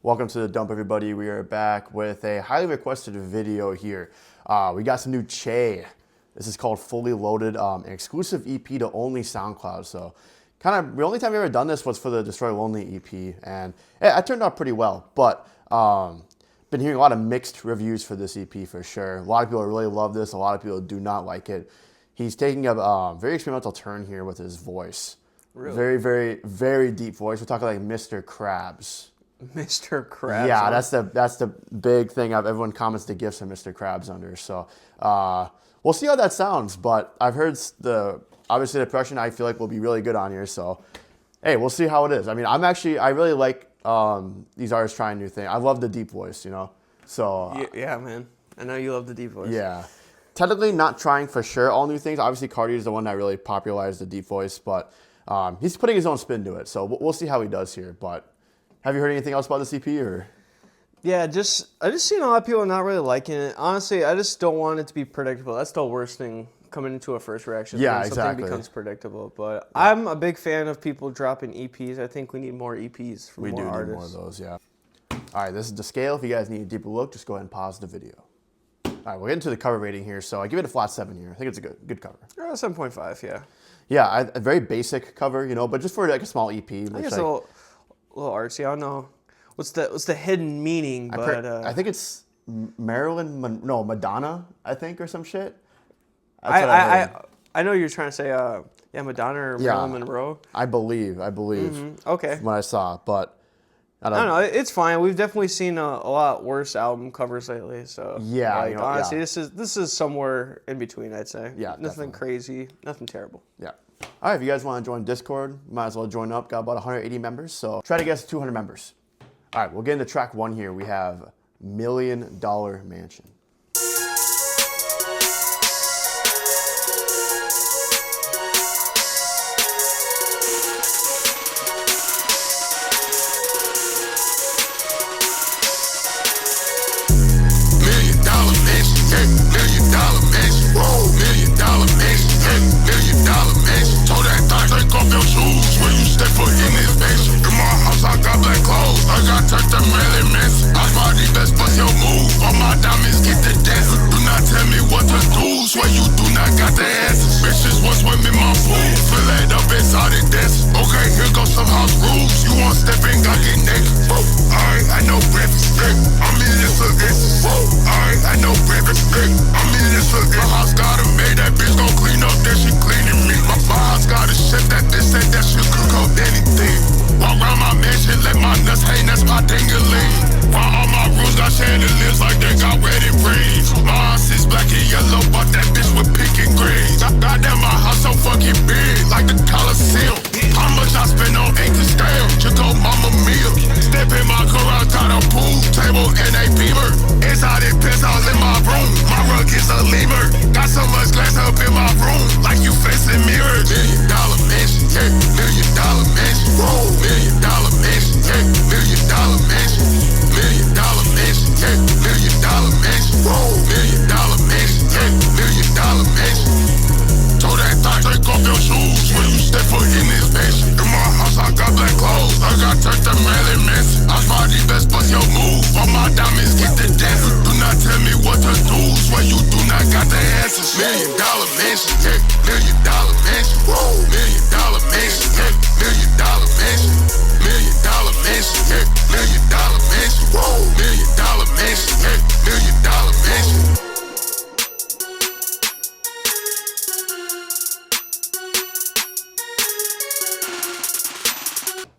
Welcome to The Dump, everybody. We are back with a highly requested video here. We got some new Che. This is called Fully Loaded, an exclusive EP to only SoundCloud. So the only time we ever done this was for the Destroy Lonely EP, and it turned out pretty well. But been hearing a lot of mixed reviews for this EP for sure. A lot of people really love this. A lot of people do not like it. He's taking a very experimental turn here with his voice. Really? Very, very, very deep voice. We're talking like Mr. Krabs. Mr. Krabs. Yeah, that's the big thing. Everyone comments the gifts of Mr. Krabs under. So we'll see how that sounds. But I've heard obviously the production I feel like will be really good on here. So hey, we'll see how it is. I mean, I really like these artists trying new things. I love the deep voice, you know. So yeah, man. I know you love the deep voice. Yeah. Technically not trying for sure all new things. Obviously, Cardi is the one that really popularized the deep voice, but he's putting his own spin to it. So we'll see how he does here. But have you heard anything else about this EP or? Yeah, I just seen a lot of people not really liking it. Honestly, I just don't want it to be predictable. That's the worst thing coming into a first reaction. Yeah, when something becomes predictable. But I'm a big fan of people dropping EPs. I think we need more EPs from more artists. We do need more of those, yeah. All right, this is the scale. If you guys need a deeper look, just go ahead and pause the video. All right, we'll get into the cover rating here. So I give it a flat 7 here. I think it's a good cover. 7.5, yeah. Yeah, a very basic cover, you know, but just for like a small EP. I guess a little artsy. I don't know what's the hidden meaning, but I think it's Madonna, I think, or some shit. I know you're trying to say Madonna or Marilyn Monroe. I believe. Mm-hmm. Okay. What I saw, but I don't know. It's fine. We've definitely seen a lot worse album covers lately. So yeah, honestly, this is somewhere in between. I'd say. Yeah. Nothing crazy. Nothing terrible. Yeah. All right. If you guys want to join Discord, might as well join up. Got about 180 members, so try to get us 200 members. All right. We'll get into track 1 here. We have $1 Million Mansion.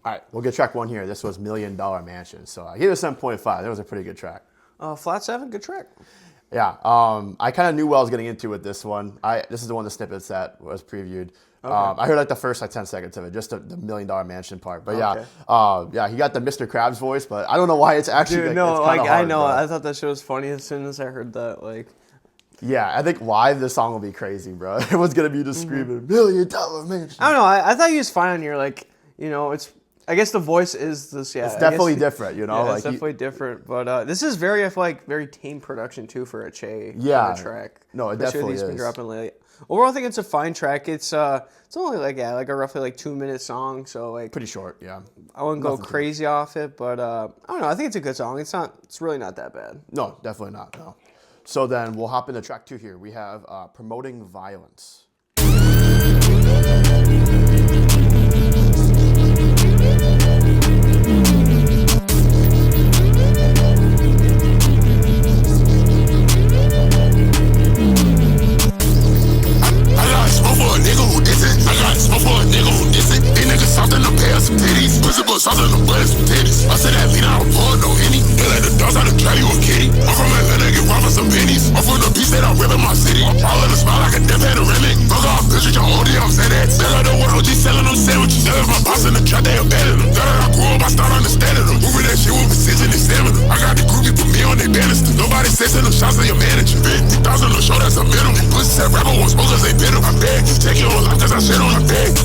All right, we'll get track 1 here. This was $1 Million Mansion. So I gave it a 7.5. That was a pretty good track. Flat 7, good track. Yeah, I kind of knew what I was getting into with this one. This is the one of the snippets that was previewed. Okay. I heard like the first 10 seconds of it, just the $1 Million Mansion part. But yeah, he got the Mr. Krabs voice, but I don't know why it's actually. Dude, I know. Bro. I thought that shit was funny as soon as I heard that. Yeah, I think live this song will be crazy, bro. Everyone's gonna be just screaming $1 Million Mansion. I don't know. I thought he was fine on here. It's I guess the voice is this. Yeah, It's definitely different, you know. Yeah, like it's definitely different. But this is very, I feel like, very tame production too for a Che track. No, it definitely is. Been dropping lately. Overall, I think it's a fine track. It's only like a roughly like 2-minute song, so like pretty short. Yeah, I wouldn't go crazy off it, but I don't know. I think it's a good song. It's really not that bad. No, definitely not. No. So then we'll hop into track 2 here. We have Promoting Violence. Sauce in the butt, some titties. I said that lean, I don't pour no Henny. They let the dogs out and try you a kitty. I'm from Atlanta, get robbed for some pennies. I'm from the beach that I'm ripping my city. All in the spot like a death panoramic. Fuck off, bitch, with your OD, I'm saying that. They got the world, G selling them sandwiches. They left my boss in the trap, they abandoned them. Now that I grew up, I start understanding them. Moving that shit with precision and stamina. I got the groupie put me on their banister. Nobody says them shots of your manager. 50,000 no show, that's a minimum. Pussy said rapper won't smoke cause they bit him. I beg, take your own life cause I shit on a bed.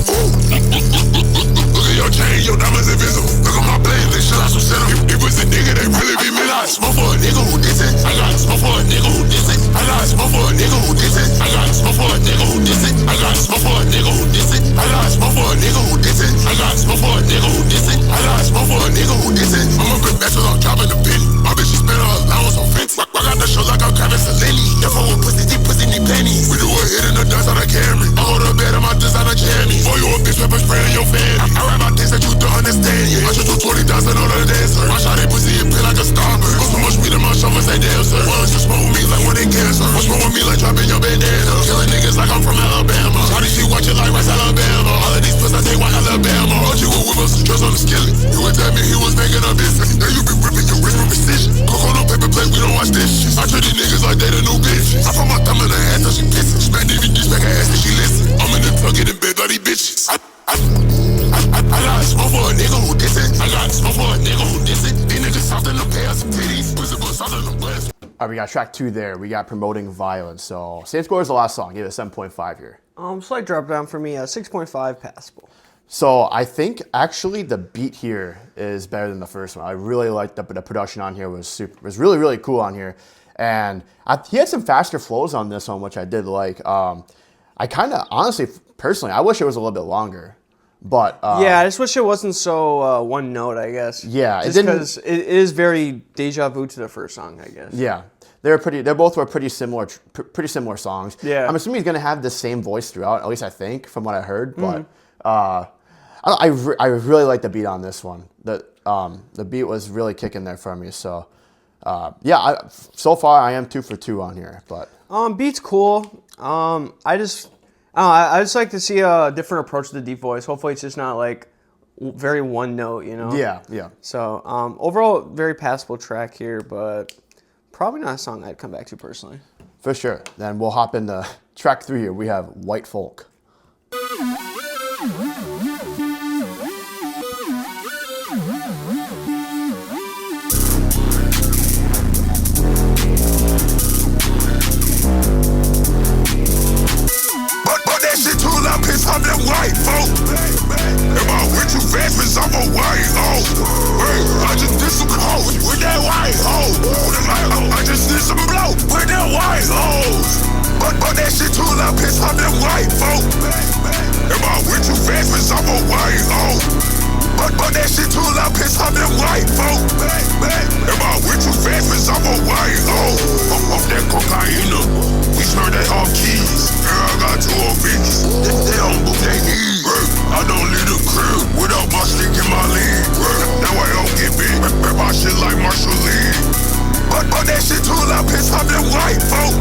Look at your chain, your diamonds invisible. Look at my blade, they shit out some center. If was a nigga, they really be me. I got smoke for a nigga who diss it. I got smoke for a nigga who diss it. I got smoke for a nigga who diss it. I got smoke for a nigga who diss it. I got smoke for a nigga who diss it. I got smoke for a nigga who diss it. I got smoke for a nigga who diss it. I got smoke for a nigga who diss it. I'm up in Metro, I'm dropping the pin. My bitch, she spent her allowance on Fenty. I got the show like I'm Kevin Cellini. Therefore, with pussy, deep pussy, need pennies. We do a hit in the dust on a Camry. I go to bed in my designer jammies. Boy, you a bitch, pepper spray on your fan. I rap about things that you don't understand. Yeah, I just do 20,000 on the dancer. I shot that pussy and pay like a starburst. Put so much weed in my shovel, say damn, sir. Why don't you smoke with me like when they cancer? What's wrong with me like dropping your bandana? Killing niggas like I'm from Alabama. Shawty, she watch it like West Alabama. All of these pussies, I take white Alabama. All you were with us, trust on the skillet. You would tell me he was making a business. Now you be ripping your wrist with precision. Cook on no paper plate, we don't watch this shit. I treat these niggas like they the new bitch. I put my thumb in her ass till she pissin'. Smack DVDs, make her ass till she listen. I'm in the truck getting big bloody bitches. I got smoke for a nigga who diss it. I got smoke for a nigga who diss it. These niggas soft in the pay some titties. Pussy but soft in the butt. All right, we got track 2 there. We got Promoting Violence. So same score as the last song. Give it a 7.5 here. Slight drop down for me. 6.5 passable. So I think actually the beat here is better than the first one. I really liked the production on here was really, really cool on here. And he had some faster flows on this one, which I did like. I kind of, honestly, personally, I wish it was a little bit longer. But yeah, I just wish it wasn't so one note, I guess. Yeah, just because it is very deja vu to the first song, I guess. Yeah, they both were pretty similar songs. Yeah, I'm assuming he's gonna have the same voice throughout. At least I think, from what I heard. But I really like the beat on this one. The beat was really kicking there for me. So yeah, so far I am 2 for 2 on here. But beat's cool. I just like to see a different approach to the deep voice. Hopefully, it's just not like very one note, you know. Yeah. So overall, very passable track here, but probably not a song I'd come back to personally. For sure. Then we'll hop into track 3 here. We have White Folk. I'm them white folk. Am I went too fast, cause I'm a white hoe. I just did some coke with that white hoe. I just did some blow with that white hoes. But that shit too loud, piss on them white folk. Am I went too fast, cause I'm a white hoe. But that shit too loud, piss on them white folk. Am I went too fast, cause I'm a white hoe. Off that cocaine. We smurred they off keys. Girl, I got 2 old bitches. They don't move they knees. I don't leave the crib without my stick in my lead. That way I don't get big. Rap my shit like Marshall Lee. But that shit too loud, piss off them white folk.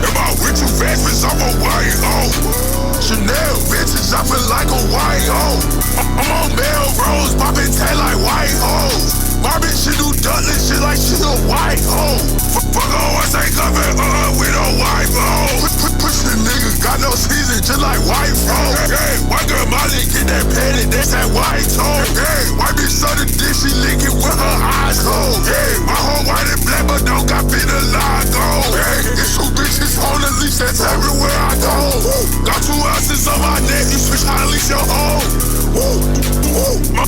Am I went too fast, cause I'm a white hoe. Chanel bitches, I feel like a white hoe. I'm on Melrose, poppin' tail like white hoes. My bitch, she do Dudley shit like she a white hoe. Fuck on once I cover with a white hoe. Push the nigga, got no season, just like white hoe. Hey, white girl Molly get that petty, that's that white hoe. Hey, white bitch saw the dick, she lick it with her eyes closed. Hey, my whole white and black, but don't got vitiligo. Hey, it's 2 bitches on the leash, that's everywhere I go. Got 2 ounces on my neck, you switch how to leash your hoe. My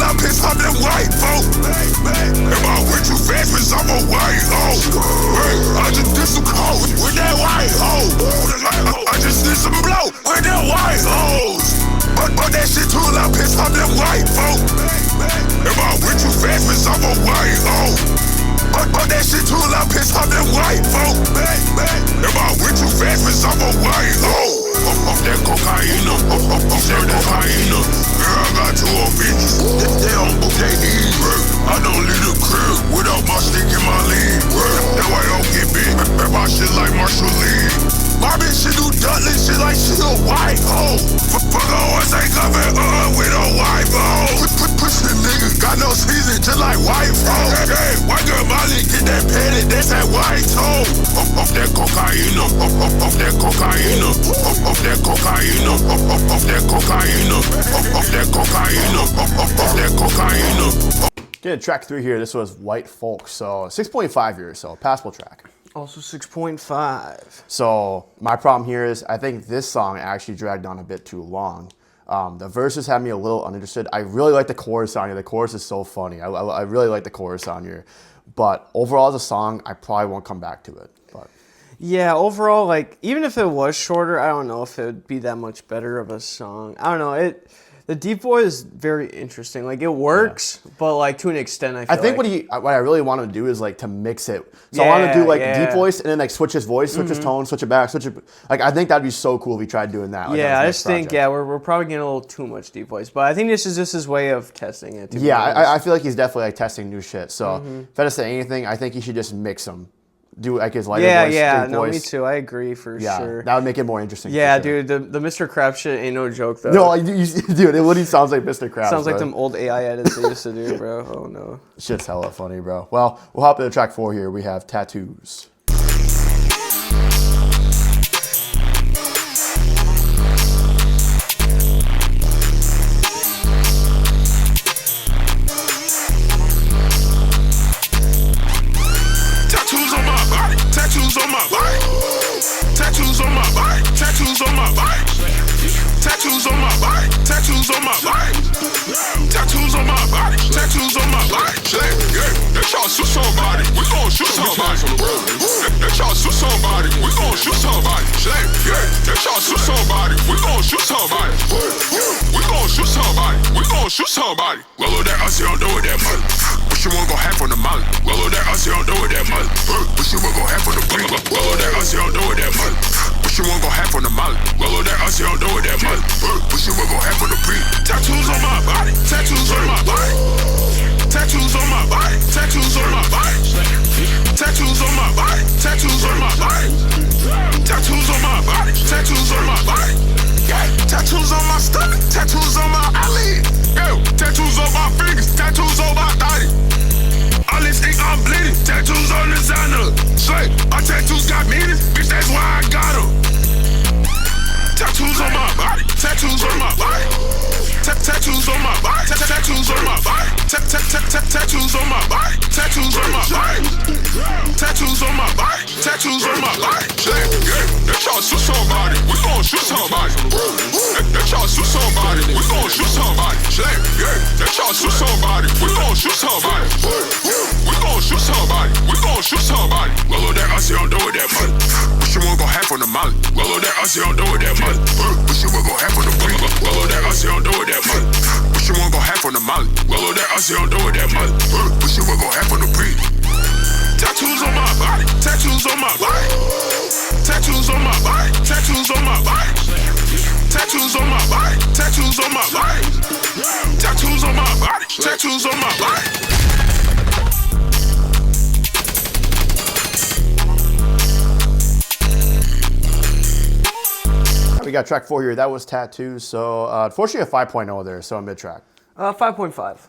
I piss off them white folk. If I went too fast, bitch, I'm a white hoe. I just did some coke with that white hoe. I just did some blow with that white hoes. But that shit too loud, piss off them white folk. If I went too fast, bitch, I'm a white hoe. But that shit too loud, piss off them white folk. If I went too fast, bitch, I'm a white hoe. Off that cocaine, off that cocaine. Girl, I got 2 bitches, they don't book they need. I don't leave the crib without my stick in my lead. That way I don't get big, my shit like Marshall Lee. My bitch, she do Dudley shit like she a white hoe. Fuck always ain't coming with a white hoe. Push the nigga, got no season, just like white hoe. Hey, white girl Molly, get that petty, that's that white hoe. Off that cocaine, off that cocaine, off that cocaine, off that cocaine, off that cocaine, off that cocaine. Getting track 3 here. This was White Folk, so 6.5 here, so passable track. Also 6.5. So my problem here is I think this song actually dragged on a bit too long. The verses had me a little uninterested. I really like the chorus on here. The chorus is so funny. I really like the chorus on here. But overall as a song, I probably won't come back to it. But Yeah, overall, like, even if it was shorter, I don't know if it would be that much better of a song. I don't know. The deep voice is very interesting. Like, it works, but, like, to an extent, I feel think what I really want to do is, like, to mix it. So I want to do, like, deep voice and then, like, switch his voice, switch his tone, switch it back, switch it. Like, I think that'd be so cool if we tried doing that. Like, yeah, on I his just next think, project. we're probably getting a little too much deep voice. But I think this is just his way of testing it. Yeah, I feel like he's definitely, like, testing new shit. So if I had to say anything, I think he should just mix them. Do, like, his lighter voice, deep voice. Me too. I agree for sure. That would make it more interesting. Yeah, for sure. dude, the Mr. Krabs shit ain't no joke, though. No, dude, it literally sounds like Mr. Krabs. Sounds like bro. them old AI edits they used to do, bro. Oh, no. Shit's hella funny, bro. Well, we'll hop into track 4 here. We have Tattoos. Tattoos on my body. Tattoos on my body. Tattoos on my body. Tattoos on my body. Tattoos on my body. Tattoos on my body. Tattoos on my body. Yeah, that y'all shoot somebody. We gon' shoot somebody. That y'all shoot somebody. We gon' shoot somebody. Yeah, that y'all shoot somebody. We gon' shoot somebody. We gon' shoot somebody. We gon' shoot somebody. Well, that I see I'm doing that money. But she won't go half on the molly. Well, that I see I'm doing that money. But she won't go half on the beat. Well, that I see I'm doing that money. But she won't go half on the molly. Well, that I see I'm doing that money. But she won't go half on the beat. Tattoos on my body. Tattoos on my body. Tattoos on my body. Tattoos on my body. Tattoos on my body. Tattoos on my body. Tattoos on my body. Tattoos on my body. Yeah, tattoos on my stomach. Tattoos on my eyelid. Yo, tattoos on my fingers. Tattoos on my body. All this ink I'm bleeding. Tattoos on the designer. Slay, my tattoos got meaning. Bitch, that's why I got them. Tattoos on my body. Tattoos on my body. Tattoos on my body. Tattoos on my body. Tattoos on my body. Tattoos on my body. Tattoos on my body. Tattoos on my body. Yeah, that y'all shoot somebody. We gon' shoot somebody. That y'all shoot somebody. We gon' shoot somebody. Yeah, that y'all shoot somebody. We gon' shoot somebody. We gon' shoot somebody. We gon' shoot somebody. Well, that I see I'm doing that money. But she won't go half on the molly. Well, that I see I'm doing that money. But she won't go half on the beat. Well, that I see I'm doing that money. But she won't go half on the molly. Well, that I see I'm doing that money. But she won't go half on the beat. Tattoos on my body. Tattoos on my body. Tattoos on my body. Tattoos on my body. Tattoos on my body. Tattoos on my body. Tattoos on my body. Tattoos on my body. We got track 4 here. That was Tattoos. So unfortunately a 5.0 there, so a mid-track. 5.5.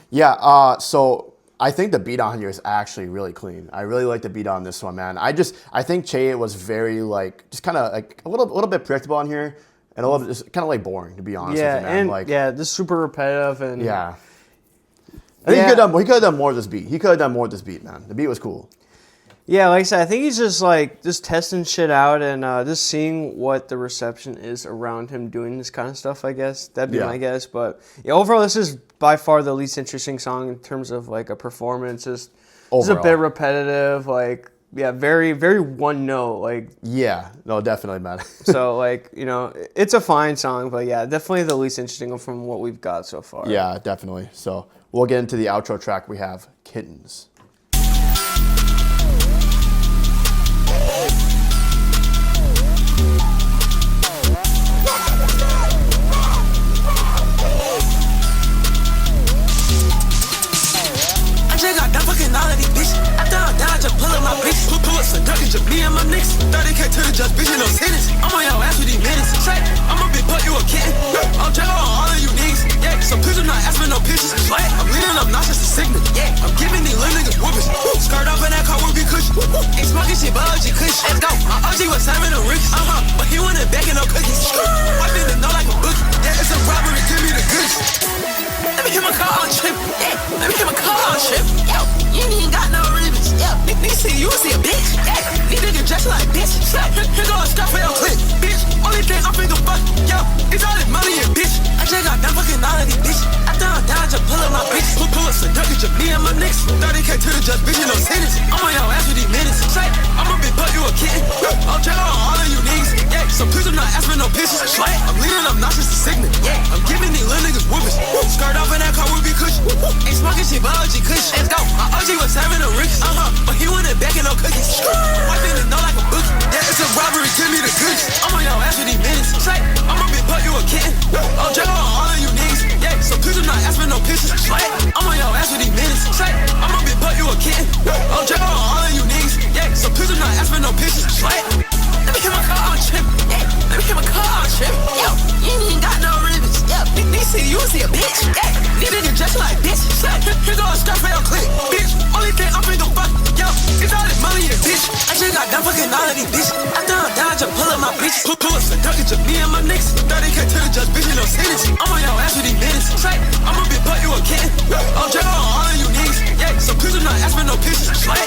Yeah, so I think the beat on here is actually really clean. I really like the beat on this one, man. I think Che was very, like, just kind of like a little bit predictable on here and a little bit just kind of like boring, to be honest with you, man. And like, just super repetitive and yeah. I think he could have done more with this beat. He could have done more with this beat, man. The beat was cool. Yeah, like I said, I think he's just like just testing shit out and just seeing what the reception is around him doing this kind of stuff. I guess that'd be my guess. But yeah, overall, this is by far the least interesting song in terms of like a performance. It's a bit repetitive. Like very very one note. Like no, definitely, man. So like it's a fine song, but yeah, definitely the least interesting from what we've got so far. Yeah, definitely. So we'll get into the outro track. We have Kittens. Me and my niggas, 30K to the judge, bitch, no sentence. I'm on your ass with these minutes. Say, I'ma be put you a kitten. I'll check on all of you niggas. Yeah, so please do not ask me no pictures. What? I'm leading up nauseous to sickness. Yeah, I'm giving these little niggas whoopers. Skirt off in that car will be cushion. Ain't smoking shit, but OG kush. Let's go. My OG was serving the ricks. But he wasn't baking no cookies. I think they know like a bookie. Yeah, it's a robbery, give me the goods. Let me hit my car on trip. Yeah, let me hit my car on trip. Yo, you ain't even got no ribbons. Yeah, niggas see you, see a bitch. Yeah, these niggas dressed like bitch. Here go a stuff for your clip, bitch. Only thing I'm finna fuck, yo, it's all this money and bitch. I just got done fucking all of these bitch. I down, just pull up my bitch. Pull up some dirty, just me and my niggas. 30K to the judge, bitch, no sentence. I'm on your ass with these minutes. Say, I'ma be put you a kitten. I'll check on all of you niggas. Yeah, so please do not ask me no pictures. What? I'm leading up nauseous to sickness. Yeah, I'm giving these little niggas whoopers. Skirt off in that car will be cushion. Ain't smoking shit, but OG kush. Let's go. My OG was serving the ricks. But he wasn't baking no cookies. I think they know like a bookie. Yeah, it's a robbery, give me the goods. I'm on your ass with these minutes. Say, I'ma be put you a kitten. I'll check on all of you niggas. Yeah, so please do not ask me no pictures. What? I'm on your ass with these minutes. Say, I'ma be put you a kitten. I'll check on all of you niggas. Yeah, so please do not ask me no pictures. What? Let me hit my car on trip. Yeah, let me hit my car on trip. Yo, you ain't even got no ribbons. Yo, niggas see you, see a bitch. Yeah, these niggas dressed like bitch. Here go a stuff for your clip, bitch. Only thing I'm finna fuck, yo, it's all this money and bitch. I just got done fucking all of these bitch. I down, just pull up my bitch. Pull up some dirty, just me and my niggas. 30K to the judge, bitch, no sentence. I'm on your ass with these minutes. Say, I'ma be put you a kitten. I'll check on all of you niggas. Yeah, so please do not ask me no pictures. What?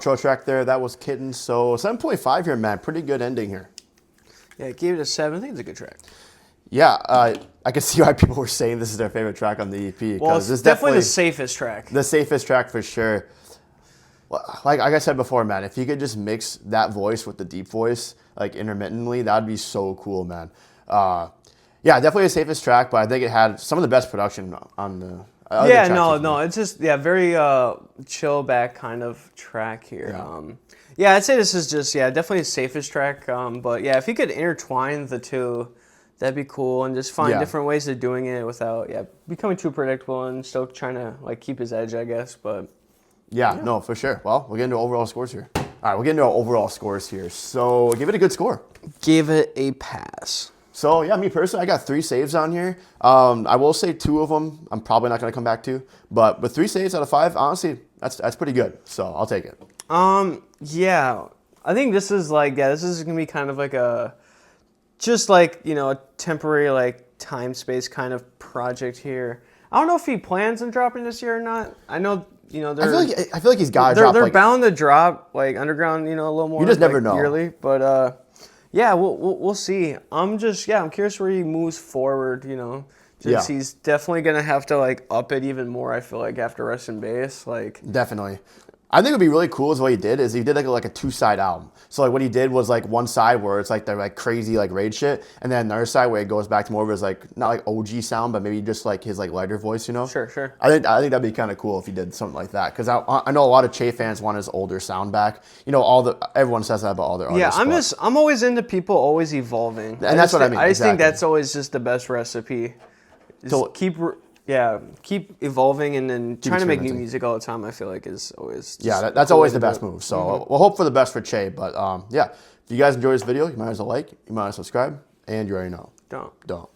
Intro track there, that was Kittens. So 7.5 here, man. Pretty good ending here. Yeah, I gave it a 7. I think it's a good track. Yeah, I can see why people were saying this is their favorite track on the EP. Well, it's definitely the safest track. The safest track for sure. Well, like I said before, man, if you could just mix that voice with the deep voice, like intermittently, that'd be so cool, man. Yeah, definitely the safest track, but I think it had some of the best production on the it's just very chill back kind of track here. Yeah. I'd say this is just definitely the safest track. But yeah, if you could intertwine the two, that'd be cool, and just find different ways of doing it without becoming too predictable and still trying to like keep his edge, I guess. But no, for sure. Well, we'll get into overall scores here. All right, we'll get into our overall scores here. So give it a good score. Give it a pass. So yeah, me personally, I got 3 saves on here. I will say 2 of them I'm probably not going to come back to, but with 3 saves out of 5, honestly, that's pretty good. So I'll take it. Yeah, I think this is this is gonna be kind of like a temporary like time space kind of project here. I don't know if he plans on dropping this year or not. I know I feel like he's got to drop. They're bound to drop like underground, a little more. You just never know yearly, but we'll see. I'm curious where he moves forward. He's definitely gonna have to like up it even more. I feel like after Rest in Bass, like definitely. I think it would be really cool is what he did like a 2-side album. So like what he did was like one side where it's like the like crazy like rage shit, and then another side where it goes back to more of his like not like OG sound, but maybe just like his like lighter voice, Sure. I think that'd be kind of cool if he did something like that, because I know a lot of Che fans want his older sound back. Everyone says that about all their artists. I'm always into people always evolving, and that's what I mean. I just think that's always just the best recipe. Keep evolving and then trying to make new music all the time. I feel like is always that's always the best move. So we'll hope for the best for Che. But if you guys enjoy this video, you might as well like, you might as well subscribe, and you already know. Don't.